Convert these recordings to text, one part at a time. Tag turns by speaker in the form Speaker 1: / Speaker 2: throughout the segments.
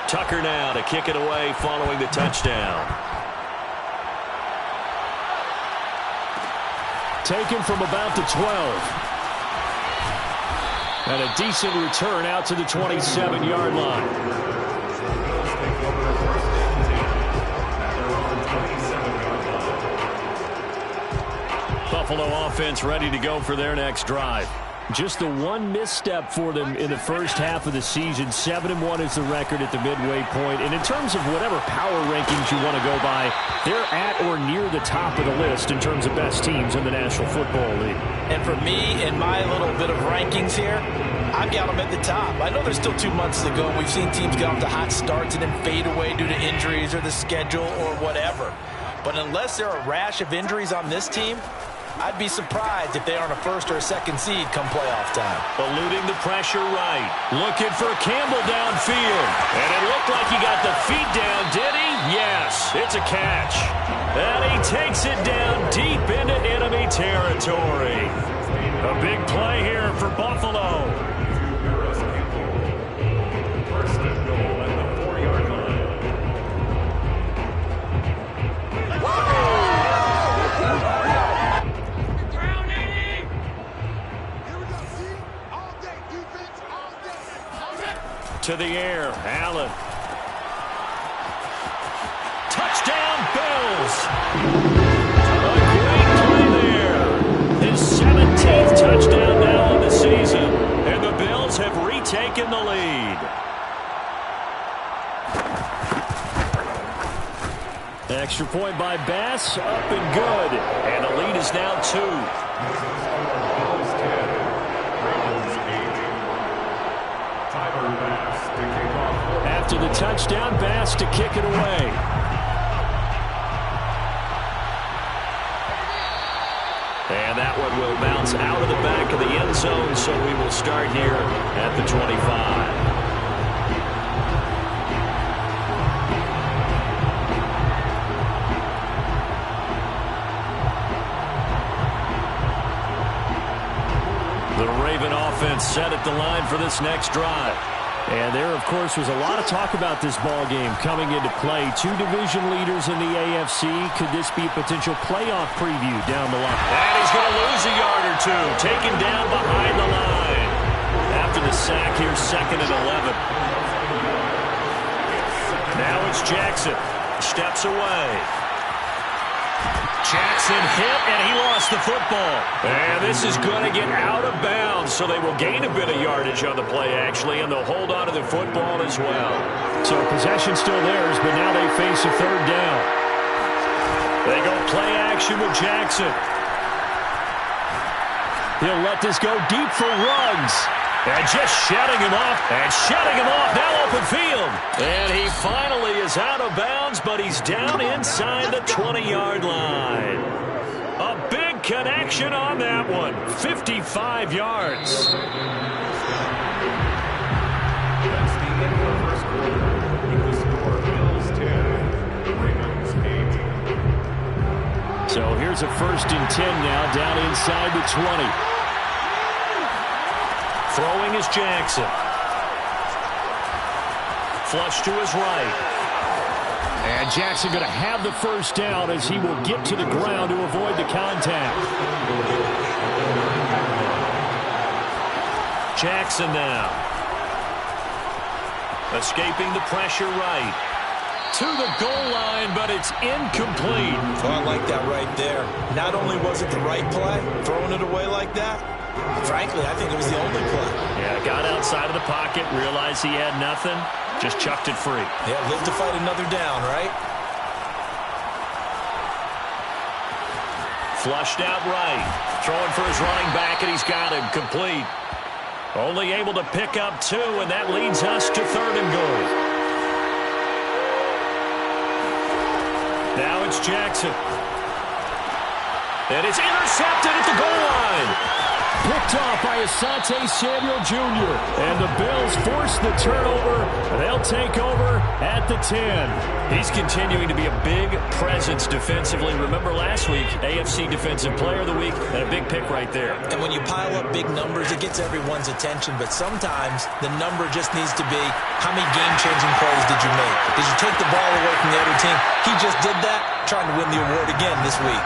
Speaker 1: Tucker now to kick it away following the touchdown.
Speaker 2: Taken from about the 12. And a decent return out to the 27-yard line. Buffalo offense ready to go for their next drive. Just the one misstep for them in the first half of the season. 7-1 is the record at the midway point. And in terms of whatever power rankings you want to go by, they're at or near the top of the list in terms of best teams in the National Football League.
Speaker 3: And for me, in my little bit of rankings here, I've got them at the top. I know there's still 2 months to go. We've seen teams get off to hot starts and then fade away due to injuries or the schedule or whatever. But unless there are a rash of injuries on this team, I'd be surprised if they aren't a first or a second seed come playoff time.
Speaker 1: Eluding the pressure right. Looking for Campbell downfield. And it looked like he got the feet down, did he? Yes, it's a catch. And he takes it down deep into enemy territory. A big play here for Buffalo. First and goal at the 4-yard line. To the air, Allen. Touchdown, Bills. A great play there. His 17th touchdown now on the season. And the Bills have retaken the lead.
Speaker 2: Extra point by Bass, up and good.
Speaker 1: And the lead is now 2.
Speaker 2: After the touchdown, Bass to kick it away.
Speaker 1: And that one will bounce out of the back of the end zone, so we will start here at the 25. The Raven offense set at the line for this next drive.
Speaker 2: And there, of course, was a lot of talk about this ball game coming into play. 2 division leaders in the AFC. Could this be a potential playoff preview down the line?
Speaker 1: And he's going to lose a yard or two. Taken down behind the line. After the sack here, 2nd and 11. Now it's Jackson. Steps away. Jackson hit, and he lost the football. And this is going to get out of bounds, so they will gain a bit of yardage on the play, actually, and they'll hold on to the football as well.
Speaker 2: So possession still theirs, but now they face a 3rd down.
Speaker 1: They go play action with Jackson.
Speaker 2: He'll let this go deep for Ruggs.
Speaker 1: And just shutting him off. And shutting him off. Now open field. And he finally is out of bounds, but he's down inside the 20-yard line. A big connection on that one. 55 yards. That's the end of the first quarter. The score, Bills 10, Ravens 8.
Speaker 2: So here's a 1st and 10 now down inside the 20.
Speaker 1: Throwing is Jackson. Flush to his right.
Speaker 2: And Jackson going to have the 1st down as he will get to the ground to avoid the contact.
Speaker 1: Jackson now. Escaping the pressure right. To the goal line, but it's incomplete.
Speaker 3: Oh, I like that right there. Not only was it the right play, throwing it away like that, frankly, I think it was the only play.
Speaker 1: Yeah, got outside of the pocket, realized he had nothing, just chucked it free.
Speaker 3: Yeah, live to fight another down, right?
Speaker 1: Flushed out right. Throwing for his running back, and he's got him complete. Only able to pick up 2, and that leads us to 3rd and goal. Now it's Jackson. And it's intercepted at the goal line.
Speaker 2: Picked off by Asante Samuel Jr. And the Bills force the turnover. They'll take over at the 10.
Speaker 1: He's continuing to be a big presence defensively. Remember last week, AFC Defensive Player of the Week, and a big pick right there.
Speaker 3: And when you pile up big numbers, it gets everyone's attention. But sometimes the number just needs to be, how many game-changing plays did you make? Did you take the ball away from the other team? He just did that, trying to win the award again this week.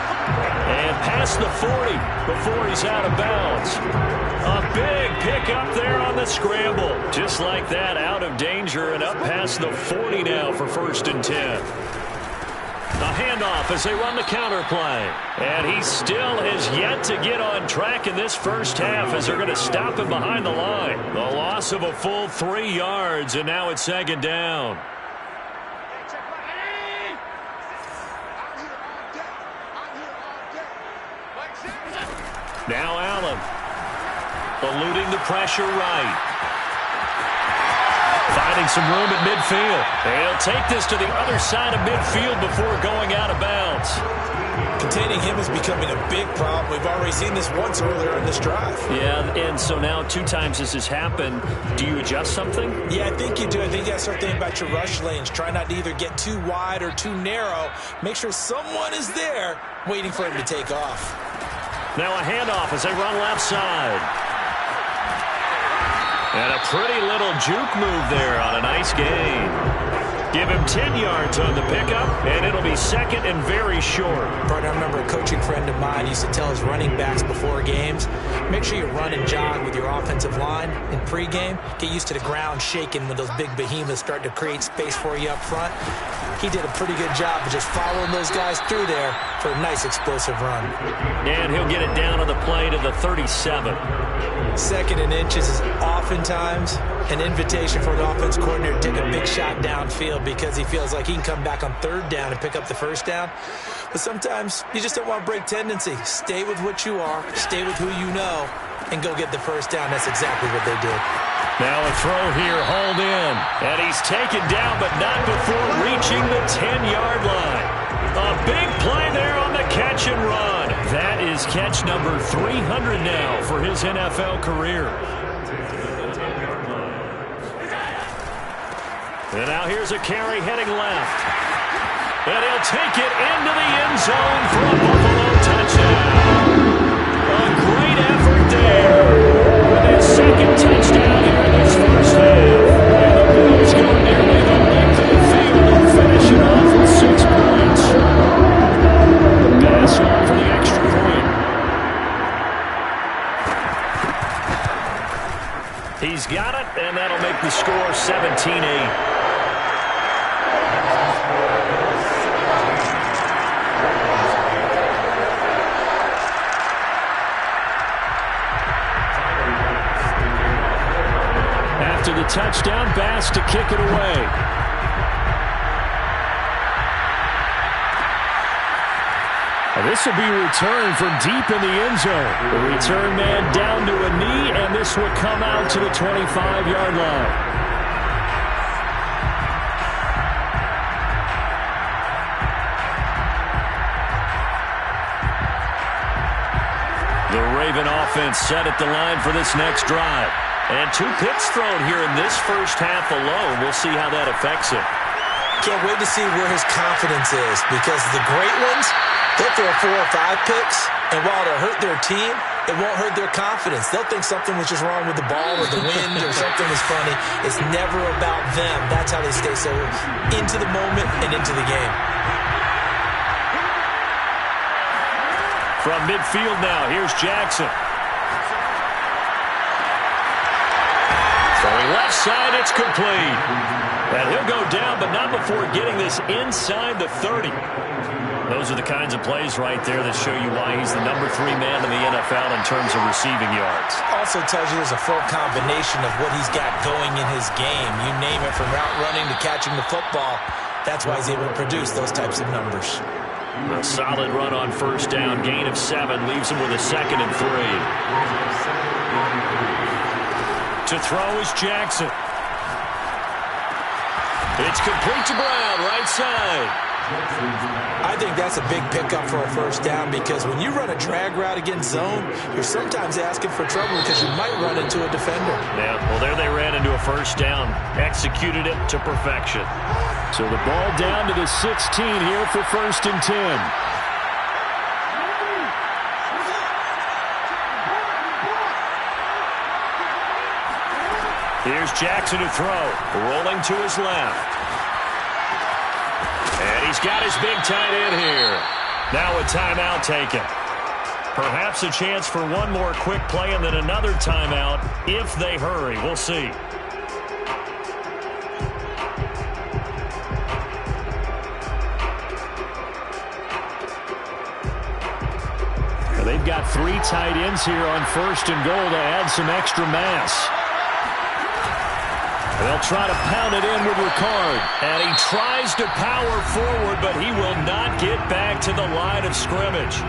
Speaker 1: And past the 40 before he's out of bounds. A big pick up there on the scramble. Just like that, out of danger and up past the 40 now for 1st and 10. A handoff as they run the counter play. And he still has yet to get on track in this first half as they're going to stop him behind the line. The loss of a full 3 yards, and now it's 2nd down. Now Allen, eluding the pressure right. Finding some room at midfield. They'll take this to the other side of midfield before going out of bounds.
Speaker 3: Containing him is becoming a big problem. We've already seen this once earlier in this drive.
Speaker 1: Yeah, and so now 2 times this has happened. Do you adjust something?
Speaker 3: Yeah, I think you do. I think you got to start thinking about your rush lanes. Try not to either get too wide or too narrow. Make sure someone is there waiting for him to take off.
Speaker 1: Now a handoff as they run left side. And a pretty little juke move there on a nice gain. Give him 10 yards on the pickup, and it'll be 2nd and very short.
Speaker 3: Partner, I remember a coaching friend of mine used to tell his running backs before games, make sure you run and jog with your offensive line in pregame. Get used to the ground shaking when those big behemoths start to create space for you up front. He did a pretty good job of just following those guys through there for a nice explosive run.
Speaker 1: And he'll get it down on the play to the 37.
Speaker 3: 2nd and inches is oftentimes an invitation for the offense coordinator to take a big shot downfield because he feels like he can come back on 3rd down and pick up the 1st down. But sometimes you just don't want to break tendency. Stay with what you are, stay with who you know, and go get the 1st down. That's exactly what they did.
Speaker 1: Now a throw here, hauled in. And he's taken down, but not before reaching the 10-yard line. A big play there on the catch and run. That is catch number 300 now for his NFL career. And now here's a carry heading left. And he'll take it into the end zone for a Buffalo touchdown. A great effort there. With his 2nd touchdown here in this first half. And the Bills go nearly the length of the field and finish it off with 6 points. Pass on for the extra point. He's got it, and that'll make the score 17-8. After the touchdown, Bass to kick it away. This will be returned from deep in the end zone. The return man down to a knee, and this will come out to the 25-yard line. The Raven offense set at the line for this next drive. And 2 picks thrown here in this first half alone. We'll see how that affects him.
Speaker 3: Can't wait to see where his confidence is because the great ones, they'll throw 4 or 5 picks, and while it'll hurt their team, it won't hurt their confidence. They'll think something was just wrong with the ball or the wind or something was funny. It's never about them. That's how they stay so into the moment and into the game.
Speaker 1: From midfield now, here's Jackson. Throwing left side, it's complete. And he'll go down, but not before getting this inside the 30. Those are the kinds of plays right there that show you why he's the number 3 man in the NFL in terms of receiving yards.
Speaker 3: Also tells you there's a full combination of what he's got going in his game. You name it, from route running to catching the football. That's why he's able to produce those types of numbers.
Speaker 1: A solid run on 1st down, gain of 7, leaves him with a 2nd and 3. To throw is Jackson. It's complete to Brown, right side.
Speaker 3: I think that's a big pickup for a first down because when you run a drag route against zone, you're sometimes asking for trouble because you might run into a defender.
Speaker 1: Yeah, well, there they ran into a first down. Executed it to perfection.
Speaker 2: So the ball down to the 16 here for 1st and 10.
Speaker 1: Here's Jackson to throw. Rolling to his left. And he's got his big tight end here. Now a timeout taken. Perhaps a chance for one more quick play and then another timeout if they hurry. We'll see.
Speaker 2: They've got 3 tight ends here on 1st and goal to add some extra mass. They'll try to pound it in with Ricard.
Speaker 1: And he tries to power forward, but he will not get back to the line of scrimmage.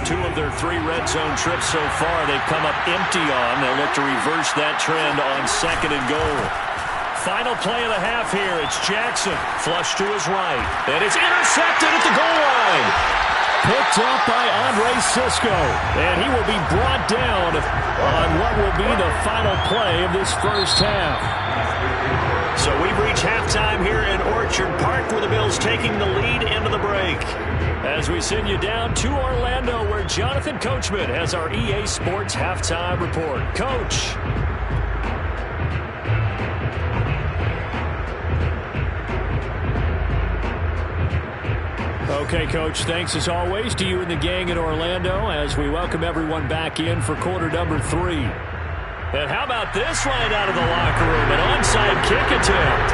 Speaker 1: Two of their 3 red zone trips so far, they've come up empty on. They'll look to reverse that trend on 2nd and goal. Final play of the half here. It's Jackson. Flush to his right. And it's intercepted at the goal line.
Speaker 2: Picked up by Andre Sisco. And he will be brought down on what will be the final play of this first half.
Speaker 1: So we've reached halftime here in Orchard Park with the Bills taking the lead into the break. As we send you down to Orlando where Jonathan Coachman has our EA Sports halftime report. Coach.
Speaker 2: Okay, Coach, thanks as always to you and the gang in Orlando as we welcome everyone back in for quarter number 3.
Speaker 1: And how about this right out of the locker room? An onside kick attempt.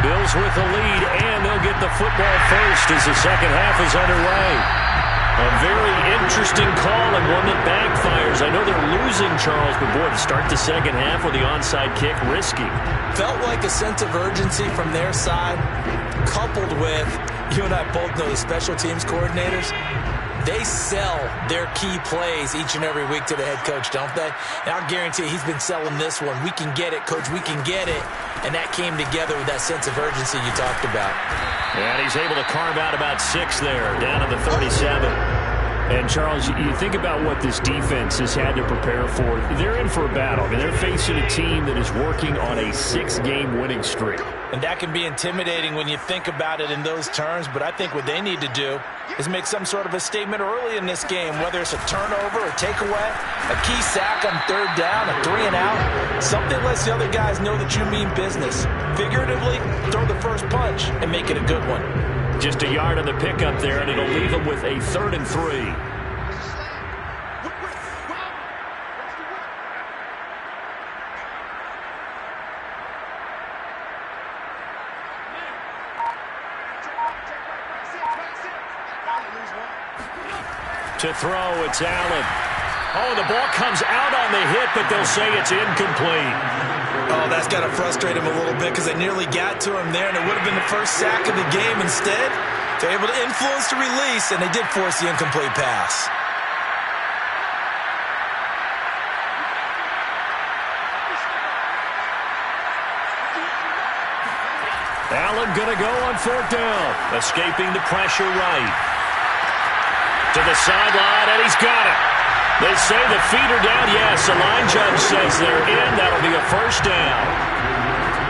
Speaker 1: Bills with the lead, and they'll get the football first as the second half is underway. A very interesting call and one that backfires. I know they're losing, Charles, but boy, to start the second half with the onside kick, risky.
Speaker 3: Felt like a sense of urgency from their side, coupled with, you and I both know the special teams coordinators, they sell their key plays each and every week to the head coach, don't they? And I'll guarantee you he's been selling this one. We can get it, Coach, we can get it. And that came together with that sense of urgency you talked about.
Speaker 1: And he's able to carve out about 6 there, down to the 37.
Speaker 2: And, Charles, you think about what this defense has had to prepare for. They're in for a battle. I mean, they're facing a team that is working on a 6-game winning streak.
Speaker 3: And that can be intimidating when you think about it in those terms, but I think what they need to do is make some sort of a statement early in this game, whether it's a turnover, a takeaway, a key sack on 3rd down, a 3-and-out. Something lets the other guys know that you mean business. Figuratively, throw the first punch and make it a good one.
Speaker 1: Just a yard on the pickup there, and it'll leave them with a 3rd and 3. To throw, it's Allen. Oh, the ball comes out on the hit, but they'll say it's incomplete.
Speaker 3: Oh, that's got to frustrate him a little bit because they nearly got to him there, and it would have been the first sack of the game. Instead, they're able to influence the release, and they did force the incomplete pass.
Speaker 1: Allen going to go on 4th down. Escaping the pressure right. To the sideline, and he's got it. They say the feet are down. Yes, the line judge says they're in. That'll be a first down.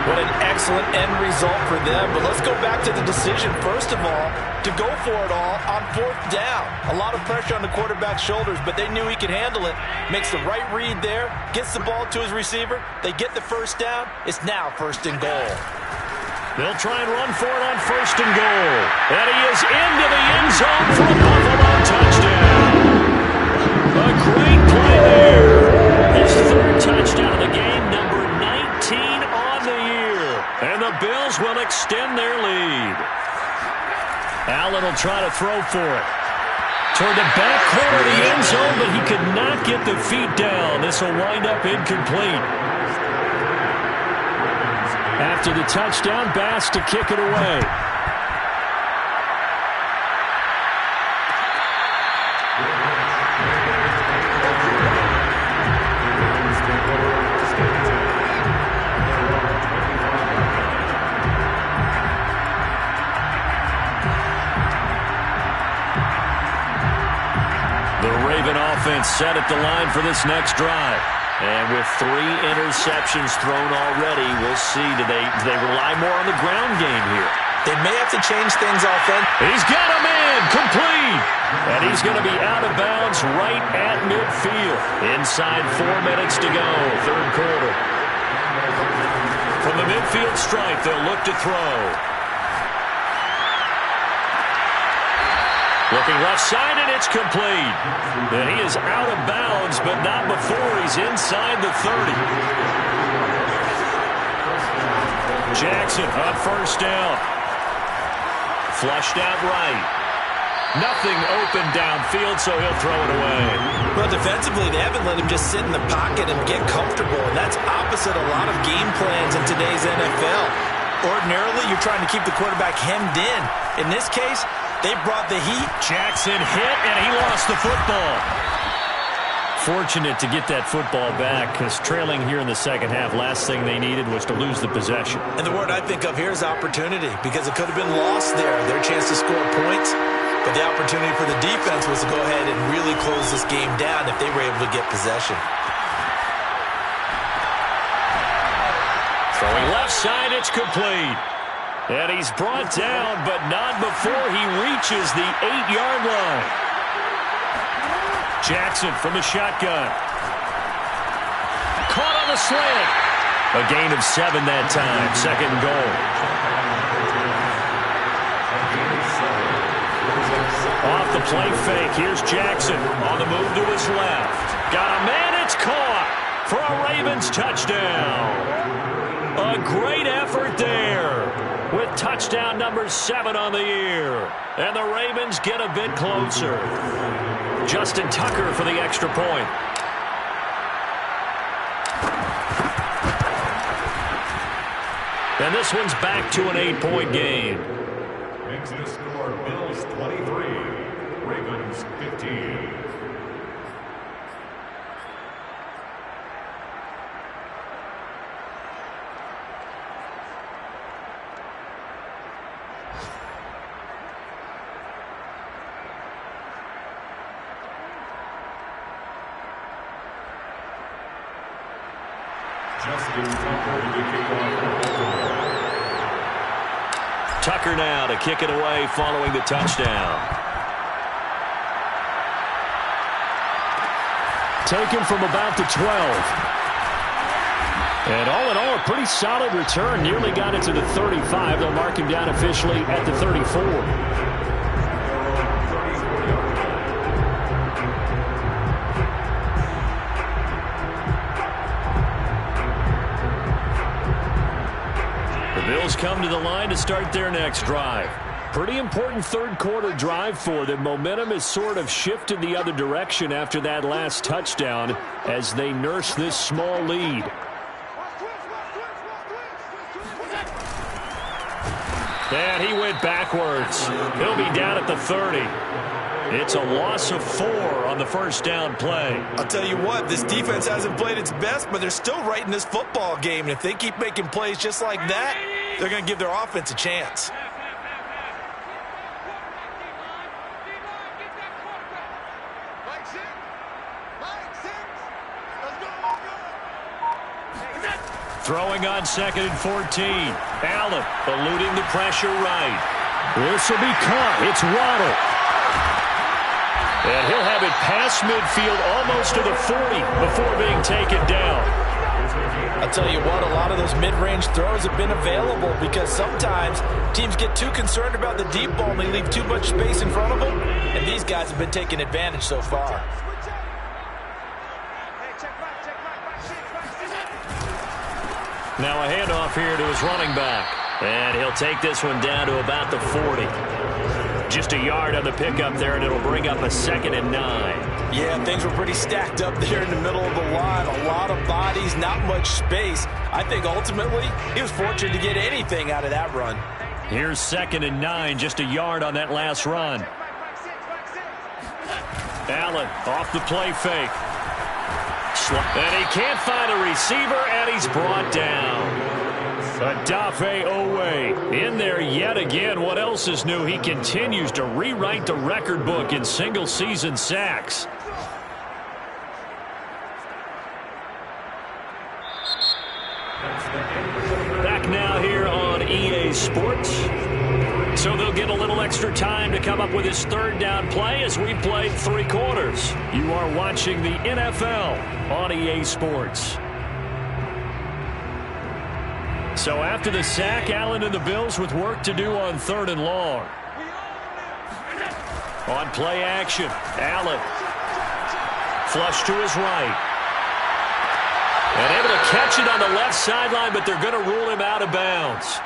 Speaker 3: What an excellent end result for them. But let's go back to the decision, first of all, to go for it all on 4th down. A lot of pressure on the quarterback's shoulders, but they knew he could handle it. Makes the right read there, gets the ball to his receiver. They get the first down. It's now 1st and goal.
Speaker 1: They'll try and run for it on 1st and goal. And he is into the end zone for a Buffalo touchdown. A great play there. His 3rd touchdown of the game, number 19 on the year. And the Bills will extend their lead. Allen will try to throw for it. Toward the back corner of the end zone, but he could not get the feet down. This will wind up incomplete.
Speaker 2: After the touchdown, Bass to kick it away. set at the line for this next drive. And with 3 interceptions thrown already, we'll see. Do they rely more on the ground game here?
Speaker 3: They may have to change things offensively.
Speaker 2: He's got a man complete. And he's going to be out of bounds right at midfield. Inside 4 minutes to go, third quarter. From the midfield stripe, they'll look to throw. Looking left side, and it's complete. And he is out of bounds, but not before he's inside the 30. Jackson on first down. Flushed out right. Nothing open downfield, so he'll throw it away.
Speaker 3: Well, defensively, they haven't let him just sit in the pocket and get comfortable, and that's opposite a lot of game plans in today's NFL. Ordinarily, you're trying to keep the quarterback hemmed in. In this case, they brought the heat.
Speaker 2: Jackson hit, and he lost the football. Fortunate to get that football back, because trailing here in the second half, last thing they needed was to lose the possession.
Speaker 3: And the word I think of here is opportunity, because it could have been lost there, their chance to score points. But the opportunity for the defense was to go ahead and really close this game down if they were able to get possession.
Speaker 2: Throwing left side, it's complete. And he's brought down, but not before he reaches the 8-yard line. Jackson from the shotgun. Caught on the slant. A gain of 7 that time. Second and goal. Off the play fake. Here's Jackson on the move to his left. Got a man. It's caught for a Ravens touchdown. A great effort there, with touchdown number 7 on the year. And the Ravens get a bit closer. Justin Tucker for the extra point. And this one's back to an 8-point game.
Speaker 4: Makes the score Bills 23, Ravens 15.
Speaker 2: Tucker now to kick it away following the touchdown. Taken from about the 12. And all in all, a pretty solid return. Nearly got it to the 35. They'll mark him down officially at the 34. Bills come to the line to start their next drive. Pretty important third quarter drive for them. Momentum has sort of shifted the other direction after that last touchdown as they nurse this small lead. And he went backwards. He'll be down at the 30. It's a loss of 4 on the first down play.
Speaker 3: I'll tell you what, this defense hasn't played its best, but they're still right in this football game. And if they keep making plays just like that, they're going to give their offense a chance.
Speaker 2: Throwing on 2nd and 14. Allen eluding the pressure right. This will be caught. It's Waddle. And he'll have it past midfield almost to the 40 before being taken down.
Speaker 3: I'll tell you what, a lot of those mid-range throws have been available because sometimes teams get too concerned about the deep ball and they leave too much space in front of them. And these guys have been taking advantage so far.
Speaker 2: Now a handoff here to his running back. And he'll take this one down to about the 40. Just a yard on the pickup there, and it'll bring up a 2nd and 9.
Speaker 3: Yeah, things were pretty stacked up there in the middle of the line. A lot of bodies, not much space. I think ultimately he was fortunate to get anything out of that run.
Speaker 2: Here's 2nd and 9, just a yard on that last run. Allen off the play fake. And he can't find a receiver, and he's brought down. Adafe Owe in there yet again. What else is new? He continues to rewrite the record book in single-season sacks.
Speaker 1: EA Sports. So they'll get a little extra time to come up with his third down play as we played 3 quarters. You are watching the NFL on EA Sports. So after the sack, Allen and the Bills with work to do on 3rd and long. On play action, Allen. Flush to his right. And able to catch it on the left sideline, but they're going to rule him out of bounds.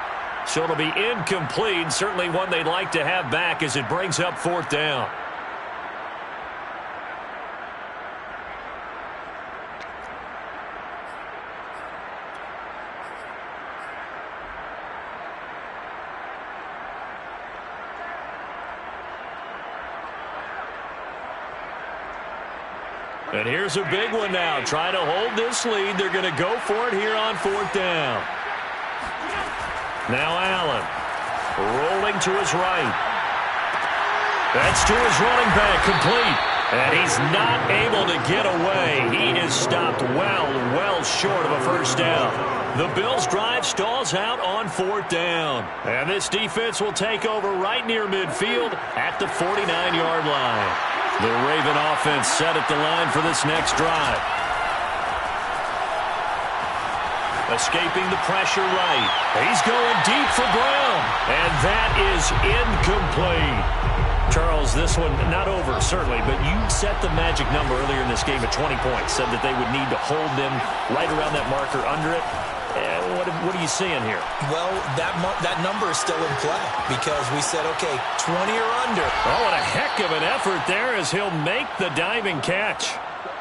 Speaker 1: So it'll be incomplete, certainly one they'd like to have back as it brings up 4th down. And here's a big one now. Trying to hold this lead. They're going to go for it here on 4th down. Now Allen rolling to his right. That's to his running back, complete. And he's not able to get away. He is stopped well short of a first down. The Bills' drive stalls out on 4th down. And this defense will take over right near midfield at the 49-yard line. The Raven offense set at the line for this next drive. Escaping the pressure right. He's going deep for Brown. And that is incomplete. Charles, this one not over, certainly, but you set the magic number earlier in this game at 20 points. Said that they would need to hold them right around that marker under it. What are you seeing here?
Speaker 3: Well, that number is still in play because we said, okay, 20 or under.
Speaker 1: Oh, what a heck of an effort there as he'll make the diving catch.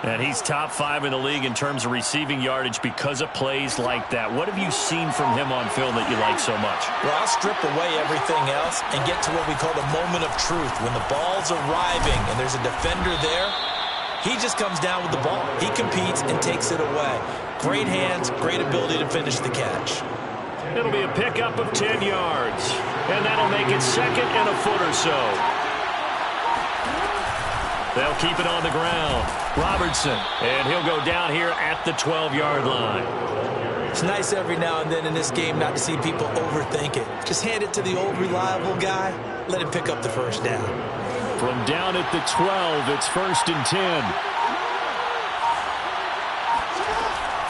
Speaker 1: And he's top 5 in the league in terms of receiving yardage because of plays like that. What have you seen from him on film that you like so much?
Speaker 3: Well, I'll strip away everything else and get to what we call the moment of truth. When the ball's arriving and there's a defender there, he just comes down with the ball. He competes and takes it away. Great hands, great ability to finish the catch.
Speaker 1: It'll be a pickup of 10 yards. And that'll make it 2nd and a foot or so. They'll keep it on the ground. Robertson, and he'll go down here at the 12-yard line.
Speaker 3: It's nice every now and then in this game not to see people overthink it. Just hand it to the old reliable guy. Let him pick up the first down.
Speaker 2: From down at the 12, it's 1st and 10.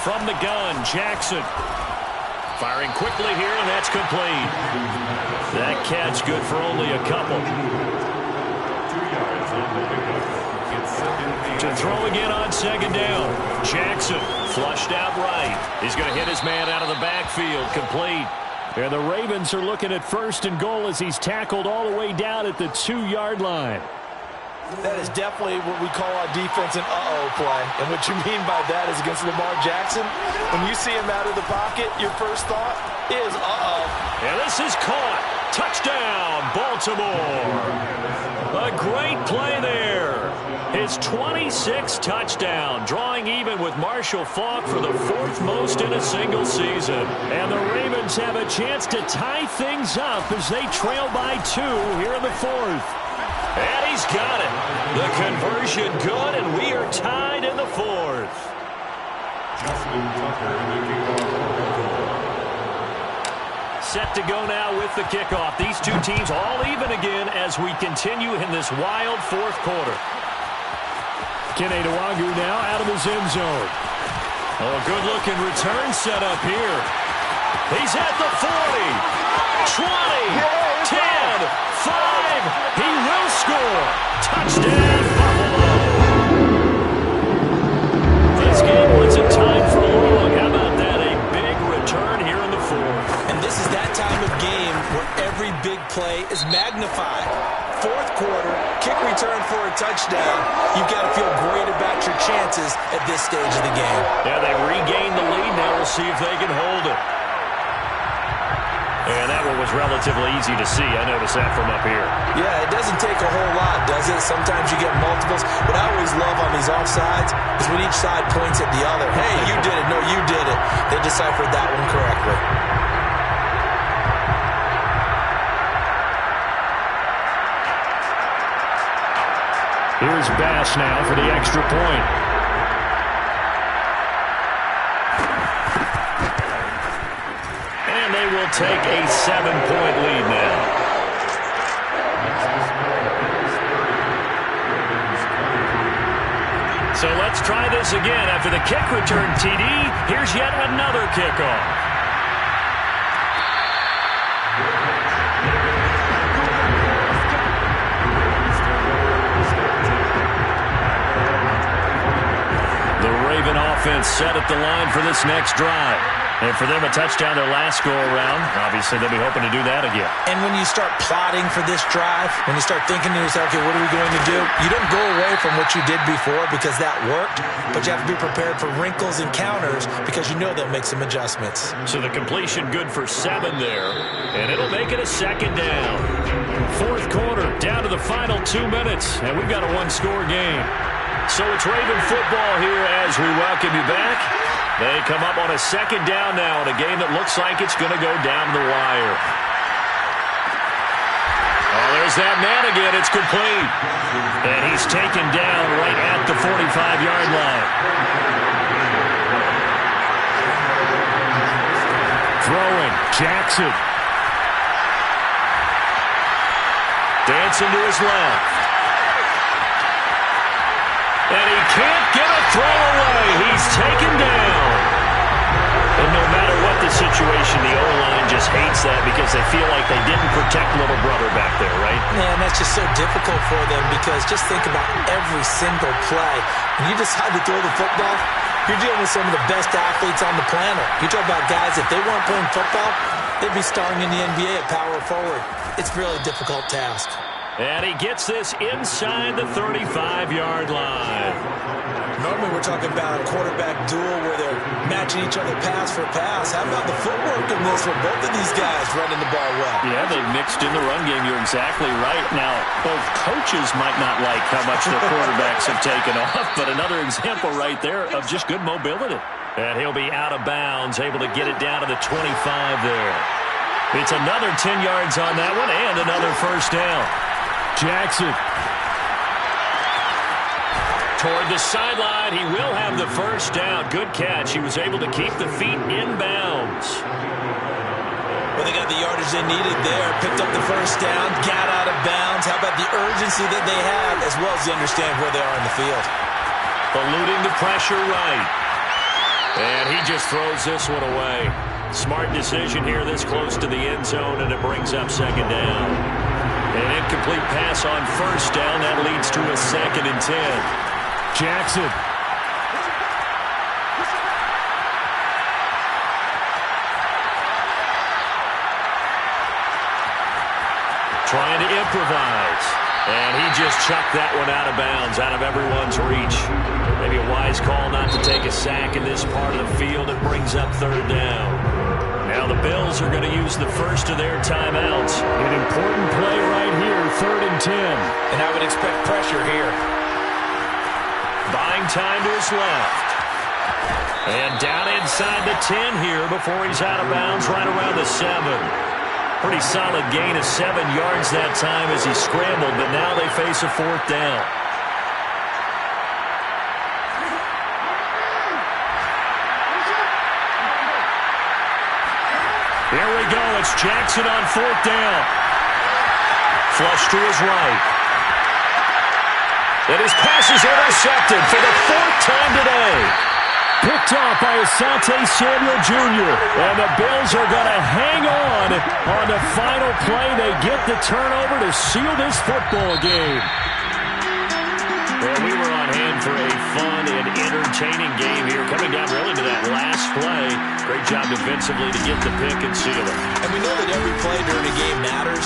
Speaker 1: From the gun, Jackson. Firing quickly here, and that's complete. That catch good for only a couple.
Speaker 4: 2 yards on the pickup.
Speaker 1: To throw again on 2nd down. Jackson flushed out right. He's going to hit his man out of the backfield. Complete.
Speaker 2: And the Ravens are looking at 1st and goal as he's tackled all the way down at the 2-yard line.
Speaker 3: That is definitely what we call our defense an uh-oh play. And what you mean by that is against Lamar Jackson, when you see him out of the pocket, your first thought is uh-oh.
Speaker 1: And this is caught. Touchdown, Baltimore. A great play there. His 26th touchdown, drawing even with Marshall Faulk for the 4th most in a single season. And the Ravens have a chance to tie things up as they trail by 2 here in the 4th. And he's got it. The conversion good, and we are tied in the 4th.
Speaker 4: Justin Tucker in the kickoff.
Speaker 1: Set to go now with the kickoff. These two teams all even again as we continue in this wild 4th quarter.
Speaker 2: Kene Nwangwu now out of his end zone.
Speaker 1: Oh, good-looking return set up here. He's at the 40, 20, 10, 5. He will score. Touchdown, Buffalo. This game wasn't timed for long. How about that? A big return here in the 4th.
Speaker 3: And this is that time of game where every big play is magnified. 4th quarter, kick return for a touchdown. You've got to feel great about your chances at this stage of the game.
Speaker 1: Yeah, they regained the lead. Now we'll see if they can hold it. And that one was relatively easy to see. I noticed that from up here.
Speaker 3: Yeah, it doesn't take a whole lot, does it? Sometimes you get multiples. What I always love on these offsides is when each side points at the other. Hey, you did it. No, you did it. They deciphered that one correctly.
Speaker 2: Here's Bass now for the extra point.
Speaker 1: And they they will take a 7-point lead now. So let's try this again. After the kick return TD, here's yet another kickoff. The Raven offense set at the line for this next drive. And for them, a touchdown their last go-around. Obviously, they'll be hoping to do that again.
Speaker 3: And when you start plotting for this drive, when you start thinking to yourself, okay, what are we going to do? You don't go away from what you did before because that worked, but you have to be prepared for wrinkles and counters because you know they'll make some adjustments.
Speaker 1: So the completion good for 7 there, and it'll make it a second down. Fourth quarter, down to the final 2 minutes, and we've got a one-score game. So it's Raven football here as we welcome you back. They come up on a second down now in a game that looks like it's going to go down the wire. Oh, there's that man again. It's complete. And he's taken down right at the 45-yard line.
Speaker 2: Throwing, Jackson.
Speaker 1: Dancing to his left. And he can't get a throw away. He's taken down. And no matter what the situation, the O-line just hates that because they feel like they didn't protect little brother back there, right?
Speaker 3: Man, that's just so difficult for them because just think about every single play. When you decide to throw the football, you're dealing with some of the best athletes on the planet. You talk about guys, if they weren't playing football, they'd be starring in the NBA at power forward. It's a really difficult task.
Speaker 1: And he gets this inside the 35-yard line.
Speaker 3: Normally we're talking about a quarterback duel where they're matching each other pass for pass. How about the footwork in this for both of these guys running the ball well?
Speaker 2: Yeah, they mixed in the run game. You're exactly right. Now, both coaches might not like how much their quarterbacks have taken off, but another example right there of just good mobility.
Speaker 1: And he'll be out of bounds, able to get it down to the 25 there. It's another 10 yards on that one and another first down.
Speaker 2: Jackson.
Speaker 1: Toward the sideline, he will have the first down. Good catch. He was able to keep the feet in bounds.
Speaker 3: Well, they got the yardage they needed there. Picked up the first down, got out of bounds. How about the urgency that they have, as well as they understand where they are in the field.
Speaker 1: Eluding the pressure right. And he just throws this one away. Smart decision here this close to the end zone, and it brings up second down. An incomplete pass on first down. That leads to a 2nd and 10.
Speaker 2: Jackson.
Speaker 1: Trying to improvise. And he just chucked that one out of bounds, out of everyone's reach. Maybe a wise call not to take a sack in this part of the field. It brings up third down. Now the Bills are going to use the first of their timeouts.
Speaker 2: An important play right here, 3rd and 10.
Speaker 3: And I would expect pressure here.
Speaker 1: Buying time to his left. And down inside the 10 here before he's out of bounds right around the 7. Pretty solid gain of 7 yards that time as he scrambled, but now they face a 4th down. Here we go. It's Jackson on 4th down. Flush to his right. And his pass is intercepted for the 4th time today.
Speaker 2: Picked off by Asante Samuel Jr. And the Bills are going to hang on the final play. They get the turnover to seal this football game.
Speaker 1: Well, we were on hand for a fun and entertaining game here. Coming down really to that last play. Great job defensively to get the pick and seal it.
Speaker 3: And we know that every play during a game matters.